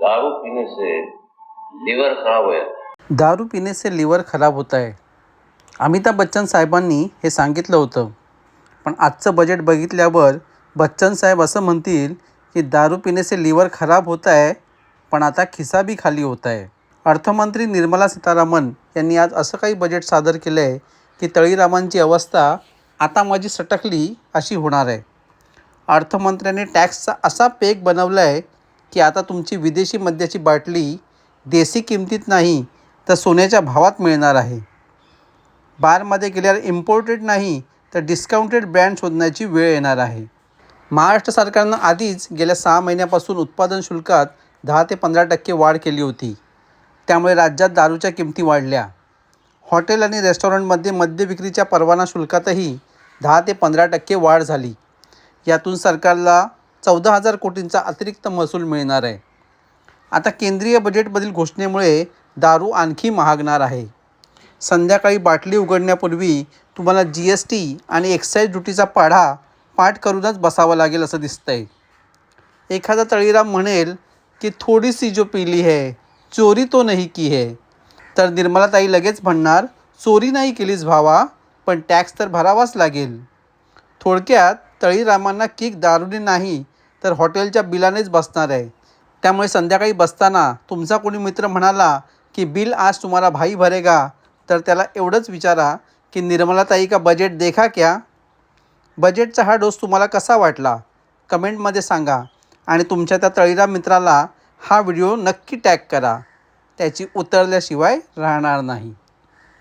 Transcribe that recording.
दारू पीने से लीवर खराब हो जाता दारू पीने से लिव्हर खराब होत आहे. अमिताभ बच्चन साहेबांनी हे सांगितलं होतं. पण आजचं बजेट बघितल्यावर बच्चन साहेब असं म्हणतील की दारू पिणे से लिव्हर खराब होत आहे, पण आता खिसा बी खाली होत आहे. अर्थमंत्री निर्मला सीतारामन यांनी आज असं काही बजेट सादर केलं आहे की तळीरामांची अवस्था आता माझी सटकली अशी होणार आहे. अर्थमंत्र्यांनी टॅक्सचा असा पेग बनवला आहे की आता तुमची विदेशी मद्याची बाटली देशी किमतीत नाही तर सोन्याच्या भावात मिळणार आहे. बारमध्ये गेल्यावर इम्पोर्टेड नाही तर डिस्काउंटेड ब्रँड शोधण्याची वेळ येणार आहे. महाराष्ट्र सरकारनं आधीच गेल्या 6 महिन्यापासून उत्पादन शुल्कात 10 ते 15% वाढ केली होती. त्यामुळे राज्यात दारूच्या किमती वाढल्या. हॉटेल आणि रेस्टॉरंटमध्ये मद्य विक्रीच्या परवाना शुल्कातही 10 ते 15% वाढ झाली. यातून सरकारला 14,000 कोटींचा अतिरिक्त महसूल मिळणार आहे. आता केंद्रीय बजेटमधील घोषणेमुळे दारू आणखी महागणार आहे. संध्याकाळी बाटली उघडण्यापूर्वी तुम्हाला GST आणि एक्साईज ड्युटीचा पाढा पाठ करूनच बसावं लागेल असं दिसतंय. एखादा तळीराम म्हणेल की थोडी सी जो पीली है चोरी तो नहीं की है, तर निर्मलाताई लगेच म्हणणार चोरी नाही केलीस भावा, पण टॅक्स तर भरावाच लागेल. थोडक्यात तळीरामांना किक दारूने नाही तर हॉटेलच्या बिलानेच बसणार आहे. त्यामुळे संध्याकाळी बसताना तुमचा कोणी मित्र म्हणाला की बिल आज तुम्हाला भाई भरेगा, तर त्याला एवढंच विचारा की निर्मलाताई का बजेट देखा क्या. बजेटचा हा डोस तुम्हाला कसा वाटला कमेंटमध्ये सांगा आणि तुमच्या त्या तळीराम मित्राला हा व्हिडिओ नक्की टॅग करा. त्याची उतरल्याशिवाय राहणार नाही.